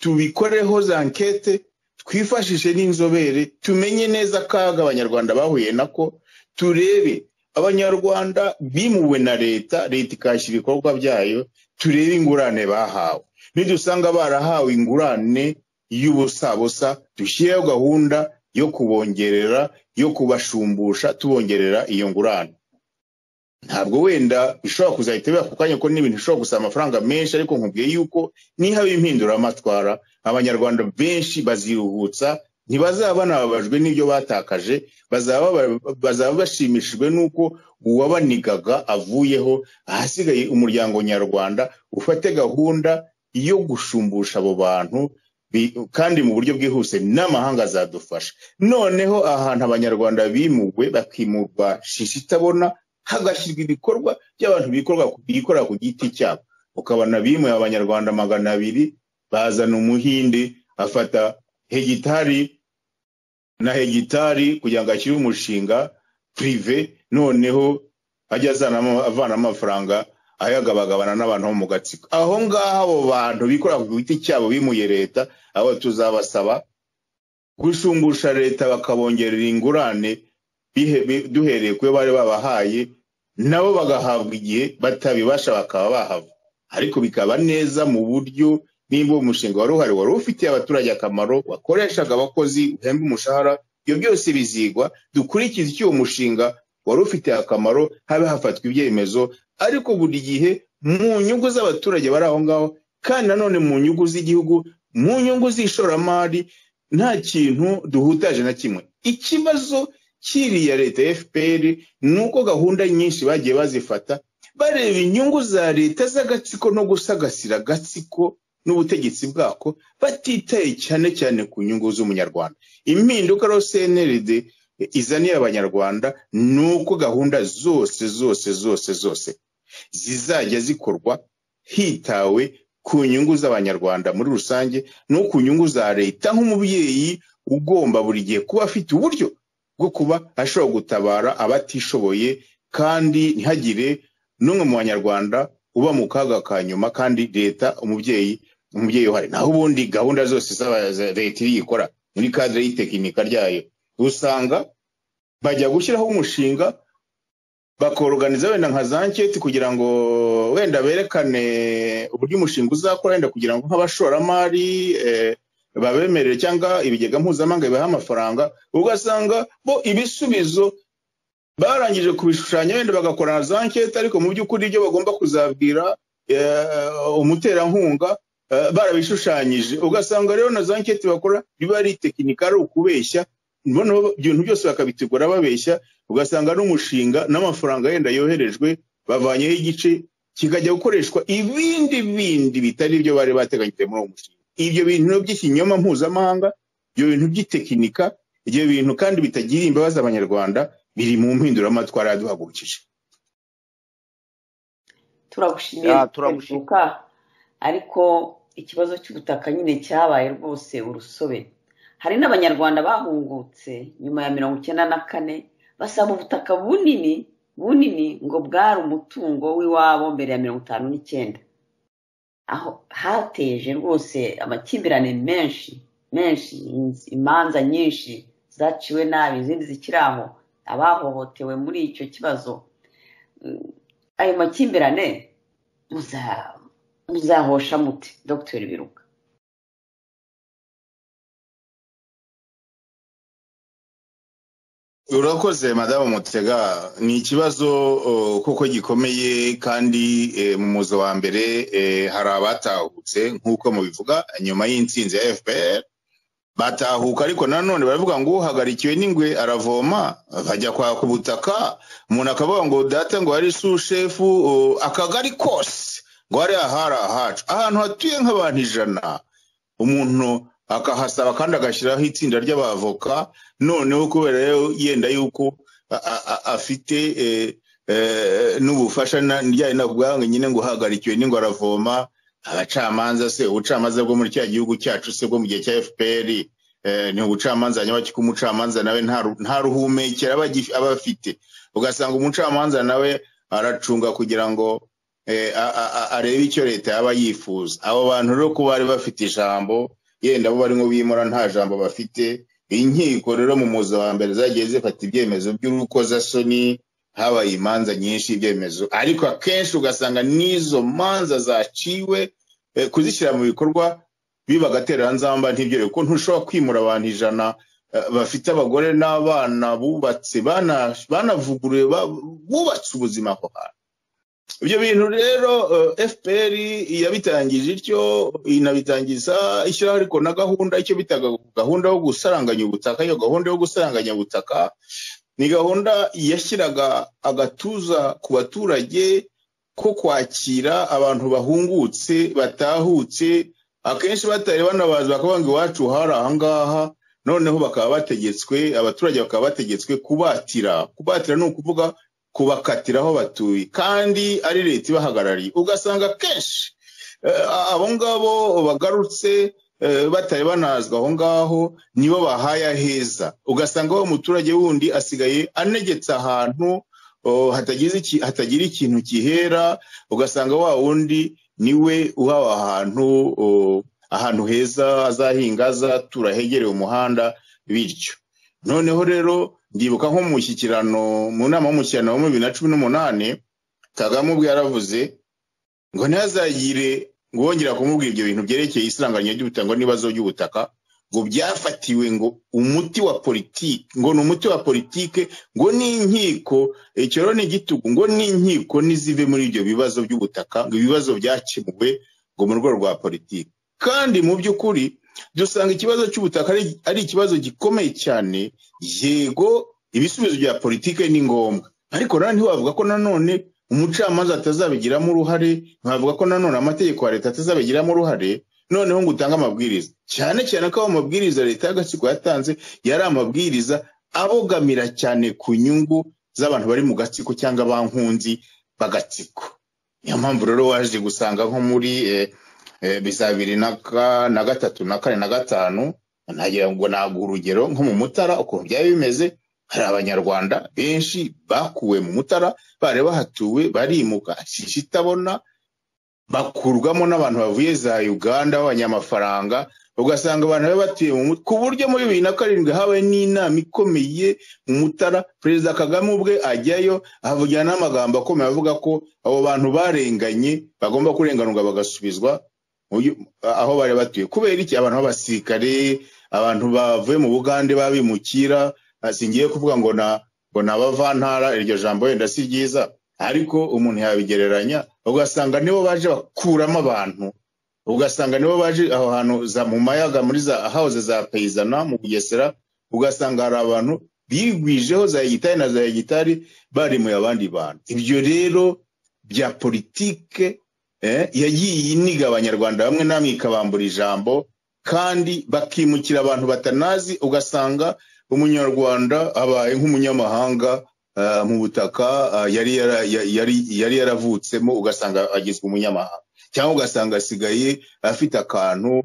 tubikoreho za enquete, twifashishe n'inzobere, tumenye neza akaga abanyarwanda bahuye nako, turebe abanyarwanda bimuwe na leta ikashyira ibikorwa byayo, turebe ingurane bahawe. Nidusanga barahawe ingurane y'ubusabusa, dushyireho gahunda yo kubongerera, yo kubashumbusha, tubongerera iyo ngurane. Ntabwo wenda bishobora kuzahita biba kukanya ko n'ibintu bishobora gusaba amafaranga menshi, ariko nkubwiye yuko nihaba impindura amatwara, abanyarwanda benshi baziruhutsa, ntibazaba banababajwe n'ibyo batakaje, bazaba bashimishijwe n'uko uwabanigaga avuyeho, ahasigaye umuryango nyarwanda ufate gahunda yo gushumbusha abo bantu, kandi mu buryo bwihuse, n'amahanga azadufasha. Noneho ahantu abanyarwanda bimuwe bakimurwa shishi itabona, hagashyirwa ibikorwa by'abantu bikorera ku giti cyabo. Ukabona bimuye abanyarwanda 200, bazana umuhinde afata hegitari na hegitari kugira ngo ashyire umushinga prive, noneho ajya avana amafaranga ayagabagabana n'abantu bo mu gatsiko. Aho ngaho abo bantu bikorera ku giti cyabo bimuye leta, abo tuzabasaba gushumbusha leta bakabongerera ingurane duhereye kuyo bari babahaye, nabo bagahabwa igihe batabibasha bakaba bahava, ariko bikaba neza mu buryo nimba uwo mushinga wari uhari wari ufitiye abaturage akamaro, wakoreshaga abakozi, uhemba umushahara, ibyo byose bizigwa, dukurikize icyo uwo mushinga wari ufitiye akamaro, habe hafatwa ibyemezo, ariko buri gihe mu nyungu z'abaturage bari aho ngaho, kandi nanone mu nyungu z'igihugu, mu nyungu z'ishoramari, nta kintu duhutaje na kimwe. Ikibazo kiriya leta ya FPR nuko gahunda nyinshi bagiye bazifata bareba inyungu za leta z'agatsiko no gusagasira agatsiko n'ubutegetsi bwako, batitaye cyane cyane ku nyungu z'umunyarwanda. Impinduka rero CNLD izaniye abanyarwanda nuko gahunda zose zizajya zikorwa hitawe ku nyungu z'abanyarwanda muri rusange no ku nyungu za leta nk'umubyeyi ugomba buri gihe kuba afite uburyo bwo kuba ashobora gutabara abatishoboye, kandi ntihagire n'umwe mu banyarwanda uba mu kaga ka nyuma, kandi leta umubyeyi uhari. Naho ubundi gahunda zose leta irikora muri cadre y'itekinika ryayo, usanga bajya gushyiraho umushinga bakorganiza wenda nka za enquete kugira ngo wenda berekane uburyo umushinga uzakora, wenda kugira ngo nk'abashoramari babemerere cyangwa ibigega mpuzamahanga bibaha amafaranga, ugasanga bo ibisubizo barangije kubishushanya, wenda bagakorana za enquete, ariko mu by'ukuri ibyo bagomba kuzabwira umuterankunga barabishushanyije. Ugasanga rero na za enquete bakora biba ari tekinika, ari ukubeshya, noneho ibintu byose bakabitegura babeshya, ugasanga n'umushinga n'amafaranga yenda yoherejwe bavanyeho igice kikajya gukoreshwa ibindi bitari ibyo bari bateganyije muri uwo mushinga. Ibyo bintu by'ikinyoma mpuzamahanga, ibyo bintu by'itekinika, ibyo bintu kandi bitagira imbabazi abanyarwanda, biri mu mpinduramatwara yaduhagurukije. Turagushimiye ariko ikibazo cy'ubutaka nyine cyabaye rwose urusobe. Hari n'abanyarwanda bahungutse nyuma ya 1994 basaba ubutaka bunini ngo bwari umutungo w'iwabo mbere ya 1959. Aho hateje rwose amakimbirane menshi, imanza nyinshi zaciwe nabi, izindi zikiraho, abahohotewe muri icyo kibazo. Ayo makimbirane muzahosha mute Dr. Biruka? Urakoze Madamu Mutega, ni ikibazo kuko gikomeye, kandi mu muzo wa mbere hari abatahutse nk'uko mubivuga nyuma y'intsinzi ya FPR batahuka, ariko nanone baravuga ngo uhagarikiwe n'ingwe aravoma, bajya kwaka ubutaka. Umuntu akavuga ngo data ngo ari sushefu akagari kose ngo ari ahacu, ahantu hatuye nk'abantu 100, umuntu akahasaba kandi agashyiraho itsinda ry'abavoka. Noneho kubera yenda yuko afite n'ubufasha njyanye nabwange nyine ngo uhagarikiwe n'ingo aravoma, abacamanza se ubucamanza bwo muri cya gihugu cyacu se bwo mu gihe cya FPR ni ubucamanza nyabaki ku mucamanza nawe nta ruhumekera abafite, ugasanga umucamanza nawe aracunga kugira ngo arebe icyo leta yaba yifuza. Abo bantu rero ko bari bafite ijambo, yenda bo barimo bimura nta jambo bafite. Inkiko rero mu muzo wa mbere zagiye zifata ibyemezo by'urukozasoni, habaye imanza nyinshi ibyemezo, ariko akenshi ugasanga n'izo manza zaciwe kuzishyira mu bikorwa biba agatereranzamba ntibyo, kuko ntushobora kwimura abantu 100 bafite abagore n'abana bubatse banavuguruye bubatse ubuzima aho hantu. Ibyo bintu rero FPR yabitangije ityo, inabitangiza ishyiraho ariko na gahunda icyo bitaga gahunda yo gusaranganya ubutaka. Iyo gahunda yo gusaranganya ubutaka ni gahunda yashyiraga agatuza ku baturage ko kwakira abantu bahungutse batahutse, akenshi batari banabazi, bakavuga ngo iwacu hari ahangaha. Noneho bakaba bategetswe, abaturage bakaba bategetswe kubatira ni ukuvuga kubakatira aho batuye, kandi ari leta ibahagarariye. Ugasanga kenshi abo ngabo bagarutse batari banazwa aho ngaho nibo bahaye aheza, ugasanga wa muturage wundi asigaye anegetse ahantu hatagira ikintu kihera, ugasanga wa wundi niwe uhawe ahantu heza azahinga, azatura hegereye umuhanda bityo. Noneho rero ndibuka nko mu mushyikirano, mu nama y'umushyikirano wa 2018, Kagame ubwo yaravuze ngo ntihazagire ngo wongera kumubwira ibyo bintu byerekeye isiranganya ry'ubutaka ngo n'ibibazo by'ubutaka ngo byafatiwe ngo umuti wa politiki ngo ni umuti wa politiki ngo n'inkiko icyo rero ni igitugu ngo n'inkiko nizive muri ibyo bibazo by'ubutaka ngo ibibazo byakemuwe ngo mu rwego rwa politiki. Kandi mu by'ukuri dusanga ikibazo cy'ubutaka ari ikibazo gikomeye cyane. Yego ibisubizo bya politiki ni ngombwa, ariko rero ntiwavuga ko nanone umucamanza atazabigiramo uruhare, ntiwavuga ko nanone amategeko ya leta atazabigiramo uruhare. Noneho ngo utange amabwiriza, cyane cyane ko amabwiriza leta y'agatsiko yatanze yari amabwiriza abogamira cyane ku nyungu z'abantu bari mu gatsiko cyangwa abankunzi b'agatsiko. Niyo mpamvu rero waje gusanga nko muri bisa 2023 na 2024 na 2025 ntagira ngo naguha urugero nko mu Mutara uko byari bimeze. Hari abanyarwanda benshi bakuwe mu Mutara bari bahatuwe barimuka shishitabona, bakurwamo n'abantu bavuye za Uganda b'abanyamafaranga, ugasanga abantu batuye mu ku buryo muri 2007 habaye n'inama ikomeye mu Mutara. Perezida Kagame ubwe ajyayo avugira n'amagambo akomeye avuga ko abo bantu barenganye bagomba kurenganurwa bagasubizwa aho bari batuye. Kubera iki? Abantu b'abasirikare, abantu bavuye mu Bugande babimukira, singiye kuvuga ngo nabavantara, iryo jambo wenda si ryiza, ariko umuntu yabigereranya ugasanga nibo baje bakuramo abantu, ugasanga nibo baje aho hantu za mu mayaga muri za house za Payizana mu Bugesera, ugasanga hari abantu bigwijeho za hegitari na za hegitari bari mu abandi bantu. Ibyo rero bya politike yagiye iniga abanyarwanda bamwe namwe ikabambura ijambo, kandi bakimukira abantu batanazi, ugasanga umunyarwanda abaye nk'umunyamahanga mu butaka yari yaravutsemo, ugasanga agizwe umunyamahanga, cyangwa ugasanga asigaye afite akantu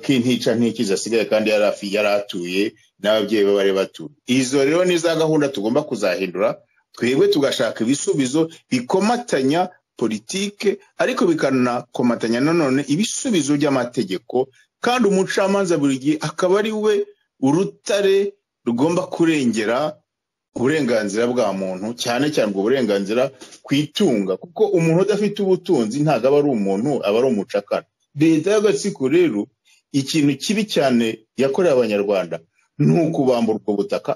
k'intica ntikiza asigaye kandi yaratuye n'ababyeyi be bari batuye. Izo rero ni za gahunda tugomba kuzahindura, twebwe tugashaka ibisubizo bikomatanya politike ariko bikanakomatanya nanone ibisubizo by'amategeko, kandi umucamanza buri gihe akaba ari we urutare rugomba kurengera uburenganzira bwa muntu, cyane cyane ubwo burenganzira kwitunga, kuko umuntu udafite ubutunzi ntago aba ari umuntu, aba ari umucakara. Leta y'agatsiko rero ikintu kibi cyane yakoreye abanyarwanda ni ukubambura ubwo butaka,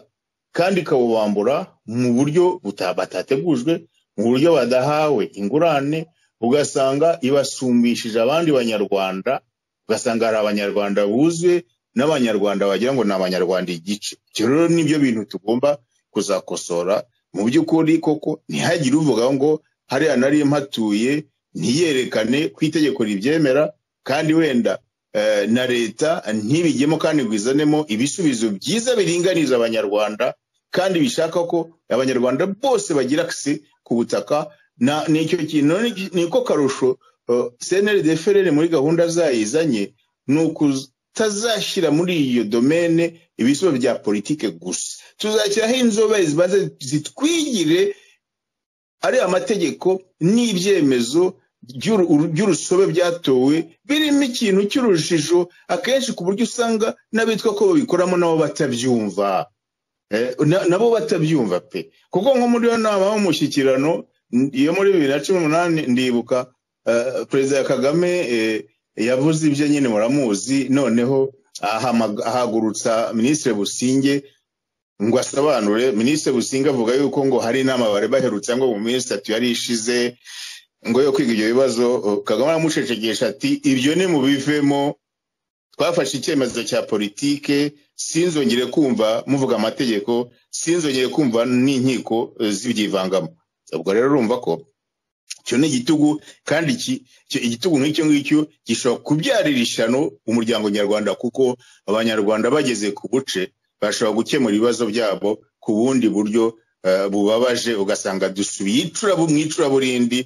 kandi ikabubambura mu buryo batategujwe, mu buryo badahawe ingurane, ugasanga ibasumbishije abandi banyarwanda, ugasanga hari abanyarwanda buzuye n'abanyarwanda wagira ngo ni abanyarwanda igice. Rero nibyo bintu tugomba kuzakosora. Mu by'ukuri koko ntihagire uvuga ngo hariya nari mpatuye ntiyerekane ku itegeko ribyemera, kandi wenda na leta ntibigemo kandi gwizanemo ibisubizo byiza biringaniza abanyarwanda, kandi bishaka ko abanyarwanda bose bagira access ku butaka. N'icyo kintu niko karusho CNRD-FRN muri gahunda zayizanye, tazashyira muri iyo domaine ibisubizo bya politike gusa, tuzashyiraho inzobere zibaze zitwigire ari amategeko n'ibyemezo by'urusobe byatowe birimo ikintu cy'urujijo akenshi, ku buryo usanga n'abitwa ko babikoramo nabo batabyumva, pe. Kuko nko muri yo nama y'umushyikirano iyo muri 2018 ndibuka Perezida Kagame yavuze ibyo nyine muramuzi, noneho ahagurutsa Minisitiri Businge ngo asobanure. Minisitiri Businge avuga yuko ngo hari inama bari baherutse ngo mu minsi 3 yari ishize ngo yo kwiga ibyo bibazo. Kagame aramucecegesha ati ibyo ni mu bivemo, twafashe icyemezo cya politike, sinzongere kumva muvuga amategeko, sinzongere kumva n'inkiko zibyivangamo. Ubwo rero urumva ko cyo ni igitugu, kandi igitugu nk'icyo ngicyo gishobora kubyarira ishyano umuryango nyarwanda, kuko abanyarwanda bageze ku buce bashobora gukemura ibibazo byabo ku bundi buryo bubabaje, ugasanga dusubiye icuraburindi.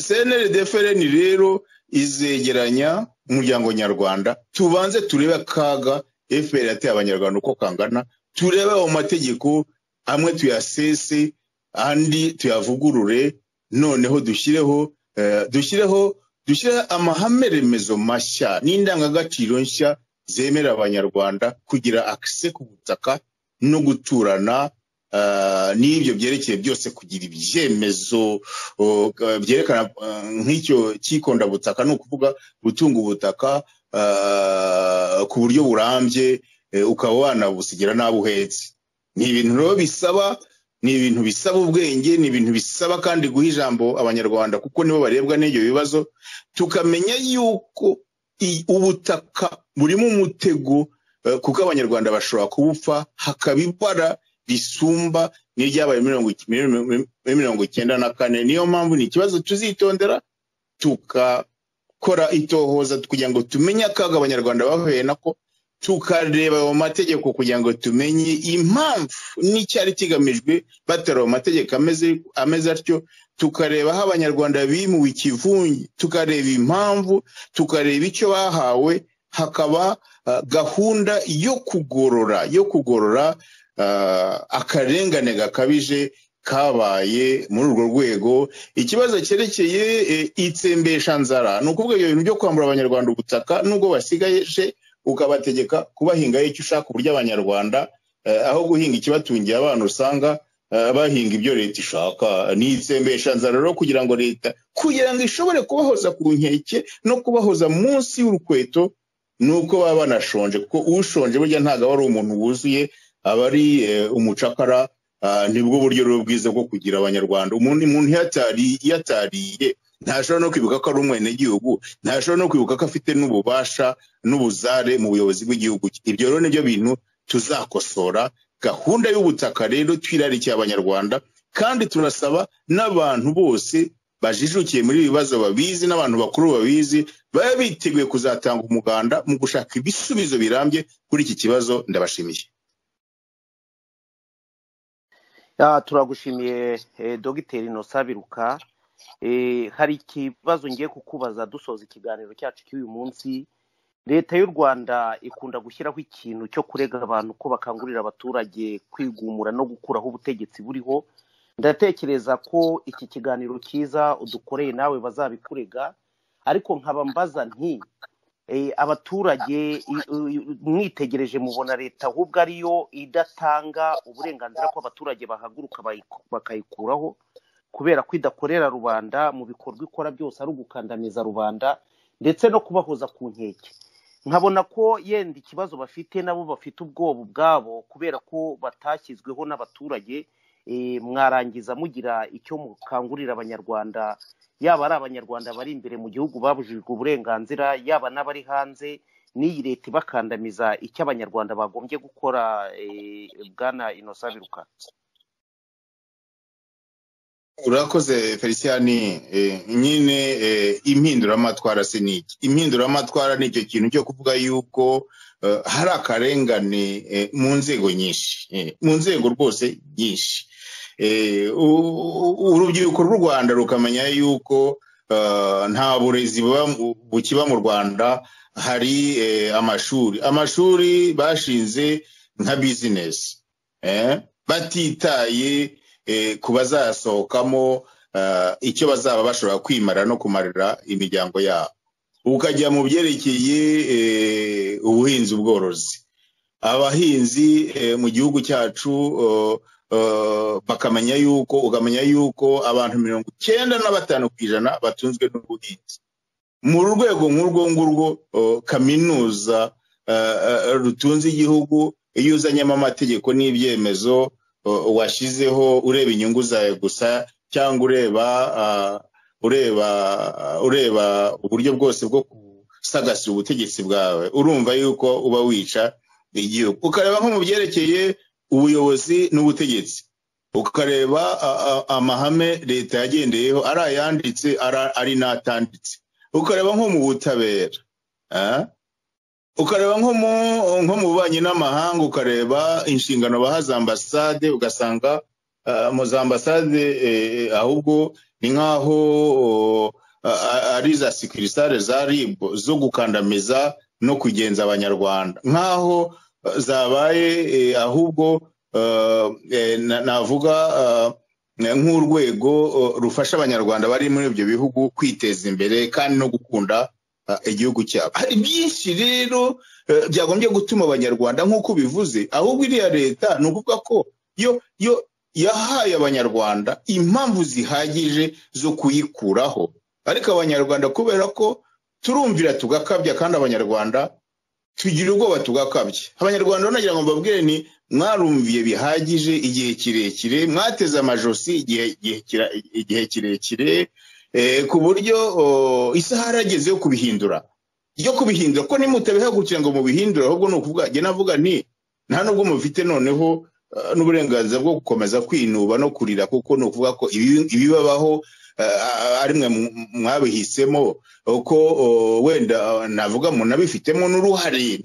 CNRD-FRN rero izegeranya umuryango nyarwanda, tubanze turebe akaga FPR yateye abanyarwanda uko kangana, turebe mu mategeko amwe tuyasese andi tuyavugurure, noneho dushyireho amahame remezo mashya n'indangagaciro nshya zemera abanyarwanda kugira access ku butaka no guturana n'ibyo byerekeye byose kugira ibyemezo byerekana nk'icyo cyikondabutaka ni ukuvuga gutunga ubutaka ku buryo burambye ukaba wanabusigira n'abo uhetse. Ni ibintu rero bisaba ubwenge, ni ibintu bisaba kandi guha ijambo abanyarwanda kuko nibo barebwa n'ibyo bibazo, tukamenya yuko ubutaka burimo umutego kuko abanyarwanda bashobora kubupfa hakaba ibara risumba n'iryabaye 1994. Niyo mpamvu ni ikibazo tuzitondera tukakora itohoza kugira ngo tumenye akaga abanyarwanda bahuye nako, tukareba mu mategeko kugira ngo tumenye impamvu n'icyari kigamijwe batera mu mategeko ameze atyo, tukareba aho abanyarwanda bimuwe ikivungi, tukareba impamvu, tukareba icyo bahawe, hakaba gahunda yo kugorora akarengane gakabije kabaye muri urwo rwego. Ikibazo cyerekeye itsembesha nzara, ni ukuvuga ibyo bintu byo kwambura abanyarwanda ubutaka nubwo basigaje ukabategeka kubahingaho icyo ushaka, uburyo abanyarwanda aho guhinga ikibatungiye abana usanga bahinga ibyo leta ishaka. Ni itsembesha nzara rero kugira ngo leta ishobore kubahoza ku nkeke no kubahoza munsi y'urukweto, nuko baba banashonje, kuko ushonje burya ntago aba ari umuntu wuzuye, aba ari umucakara. Nibwo buryo rero bwiza bwo kugira abanyarwanda. Umuntu yatariye ntashobora no kwibuka ko ari umwenegihugu, ntashobora no kwibuka ko afite n'ububasha n'ubuzare mu buyobozi bw'igihugu. Ibyo rero nibyo bintu tuzakosora. Gahunda y'ubutaka rero twirarikiye abanyarwanda, kandi turasaba n'abantu bose bajijukiye muri ibibazo babizi, n'abantu bakuru babizi, baba biteguye kuzatanga umuganda mu gushaka ibisubizo birambye kuri iki kibazo. Ndabashimiye. Turagushimiye Dr. Innocent Biruka. Hari ikibazo ngiye kukubaza dusoza ikiganiro cyacu cy'uyu munsi. Leta y'u Rwanda ikunda gushyiraho ikintu cyo kurega abantu ko bakangurira abaturage kwigumura no gukuraho ubutegetsi buriho. Ndatekereza ko iki kiganiro cyiza udukoreye nawe bazabikurega, ariko nkaba mbaza nti abaturage mwitegereje mubona leta ahubwo ariyo idatanga uburenganzira ko abaturage bahaguruka bakayikuraho kubera ko idakorera rubanda, mu bikorwa ikora byose ari ugukandamiza rubanda ndetse no kubahoza ku nkeke. Nkabona ko yenda ikibazo bafite nabo bafite ubwoba ubwabo kubera ko batashyizweho n'abaturage. Mwarangiza mugira icyo mukangurira abanyarwanda, yaba ari abanyarwanda bari imbere mu gihugu babujijwe uburenganzira, yaba n'abari hanze, n'iyi leta ibakandamiza, icyo abanyarwanda bagombye gukora. Bwana Innocent Biruka. Urakoze Feliciani. Nyine impinduramatwara siniki. Impinduramatwara ni icyo kintu cyo kuvuga yuko hari akarengane mu nzego nyinshi, mu nzego rwose nyinshi. Urubyiruko rw'u Rwanda rukamenya yuko nta burezi bukiba mu Rwanda. Hari amashuri bashinze nka bizinesi, batitaye ku bazasohokamo icyo bazaba bashobora kwimara no kumarira imiryango yabo. Ukajya mu byerekeye ubuhinzi ubworozi, abahinzi mu gihugu cyacu ukamenya yuko abantu 95% batunzwe n'ubuhinzi. Mu rwego nk'urwo ngurwo kaminuza rutunze igihugu, iyo uzanyemo amategeko n'ibyemezo washyizeho ureba inyungu zawe gusa, cyangwa ureba uburyo bwose bwo gusagasira ubutegetsi bwawe, urumva yuko uba wica igihugu. Ukareba nko mu byerekeye ubuyobozi n'ubutegetsi, ukareba amahame leta yagendeyeho, ari ayanditse ari n'atanditse. Ukareba nko mu butabera, ukareba nko mu bubanyi n'amahanga, ukareba inshingano bahaza ambasade, ugasanga mu za ambasade ahubwo ni nk'aho ari za sikirisare za RIB zo gukandamiza no kugenza abanyarwanda, nk'aho zabaye ahubwo navuga nk'urwego rufasha abanyarwanda bari muri ibyo bihugu kwiteza imbere kandi no gukunda igihugu cyabo. Hari byinshi rero byagombye gutuma abanyarwanda nk'uko bivuze, ahubwo iriya leta ni ukuvuga ko yo yahaye abanyarwanda impamvu zihagije zo kuyikuraho. Ariko abanyarwanda kubera ko turumvira tugakabya, kandi abanyarwanda tugira ubwoba tugakabya. Abanyarwanda nagira ngo mbabwire ni mwarumviye bihagije igihe kirekire, mwateze amajosi igihe kirekire, ku buryo isaha yarageze yo kubihindura ko nimutabihagurukira ngo mubihindure, ahubwo ni ukuvuga jye navuga nti nta nubwo mufite noneho n'uburenganzira bwo gukomeza kwinuba no kurira, kuko ni ukuvuga ko ibibabaho ari mwe mwabihisemo, uko wenda navuga munabifitemo n'uruhare.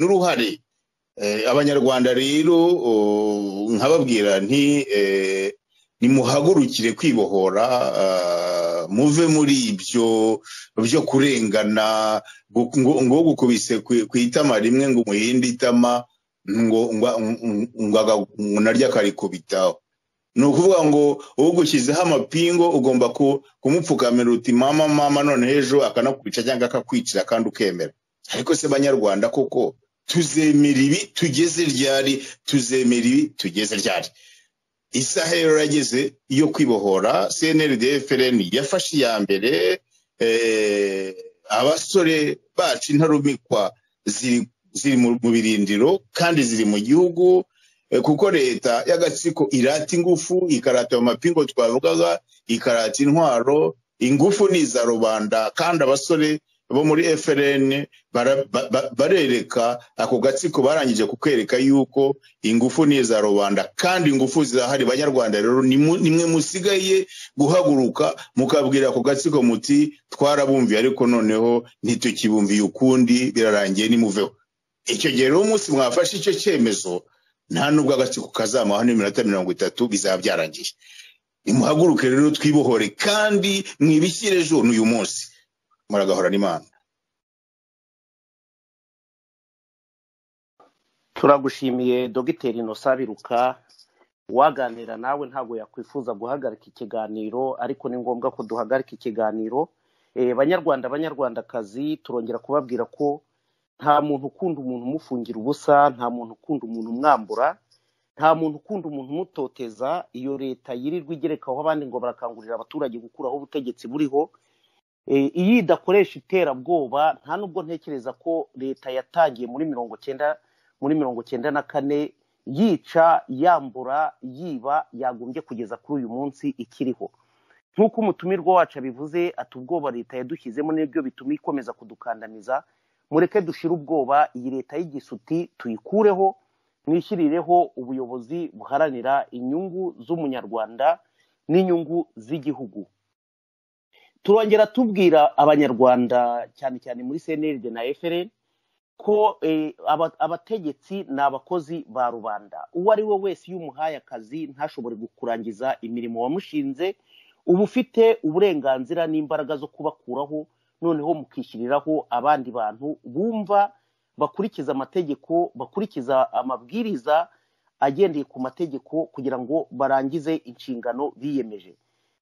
Abanyarwanda rero nkababwira nti nimuhagurukire kwibohora, muve muri ibyo byo kurengana, ngo gukubise ku itama rimwe ngo umuhinde itama ngo naryo akarikubitaho. Ni ukuvuga ngo ugushyizeho amapingo ugomba kumupfukamira uti mama none ejo akanakwica cyangwa akakwicira kandi ukemera. Ariko se banyarwanda koko tuzemera ibi tugeze ryari? Isaha rero yageze yo kwibohora. CNRD FRN yafashe iya mbere, abasore bacu intarumikwa ziri mu birindiro kandi ziri mu gihugu, kuko leta y'agatsiko irata ingufu, ikarata amapingo twavugaga, ikarata intwaro. Ingufu ni iza rubanda, kandi abasore bo muri FRN barereka ako gatsiko, barangije kukwereka yuko ingufu ni iza rubanda kandi ingufu zirahari. Banyarwanda rero nimwe musigaye guhaguruka mukabwira ako gatsiko muti twarabumviye ariko noneho ntitukibumviye ukundi, birarangiye nimuveho. Icyo gihe rero umunsi mwafashe icyo cyemezo, nta nubwo agatsiko kazamaho n'iminota 30 bizaba byarangiye. Nimuhaguruke rero twibohore, kandi mwibishyire ejo n'uyu munsi. Muragahora n'Imana. Turagushimiye Dogiteri Innocent Biruka. Waganira nawe ntago yakwifuza guhagarika ikiganiro, ariko ni ngombwa ko duhagarika ikiganiro. Banyarwandakazi, turongera kubabwira ko nta muntu ukunda umuntu umufungira ubusa, nta muntu ukunda umuntu umwambura, nta muntu ukunda umuntu umutoteza. Iyo leta yirirwa igerekaho abandi ngo barakangurira abaturage gukuraho ubutegetsi buriho, iyi idakoresha iterabwoba. Nta nubwo ntekereza ko leta yatangiye muri 1994 yica, yambura, yiba, yagombye kugeza kuri uyu munsi ikiriho. Nk'uko umutumirwa wacu abivuze, ati ubwoba leta yadushyizemo nibyo bituma ikomeza kudukandamiza. Mureke dushire ubwoba, iyi leta y'igisuti tuyikureho, mwishyirireho ubuyobozi buharanira inyungu z'umunyarwanda n'inyungu z'igihugu. Turongera tubwira abanyarwanda cyane cyane muri CNRD na FRN ko abategetsi ni abakozi ba rubanda. Uwo ari we wese iyo umuhaye akazi ntashobore kurangiza imirimo wamushinze, uba ufite uburenganzira n'imbaraga zo kubakuraho, noneho mukishyiriraho abandi bantu bumva, bakurikiza amategeko, bakurikiza amabwiriza agendeye ku mategeko, kugira ngo barangize inshingano biyemeje.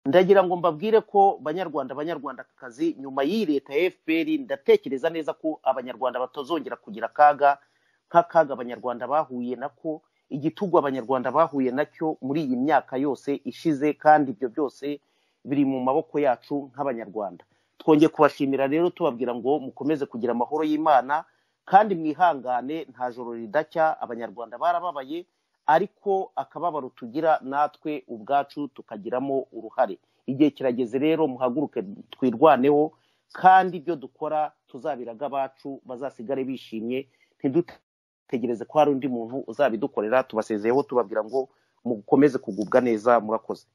Ndagira ngo mbabwire ko banyarwandakazi, nyuma y'iyi leta ya FPR, ndatekereza neza ko abanyarwanda batazongera kugira akaga nk'akaga abanyarwanda bahuye nako, igitugu abanyarwanda bahuye nacyo muri iyi myaka yose ishize, kandi ibyo byose biri mu maboko yacu nk'abanyarwanda. Twongeye kubashimira rero, tubabwira ngo mukomeze kugira amahoro y'Imana, kandi mwihangane, nta joro ridacya. Abanyarwanda barababaye, ariko akababaro tugira natwe ubwacu tukagiramo uruhare. Igihe kirageze rero, muhaguruke twirwaneho, kandi ibyo dukora tuzabiraga abacu bazasigare bishimye, ntidutegereze ko hari undi muntu uzabidukorera. Tubasezeyeho tubabwira ngo mukomeze kugubwa neza. Murakoze.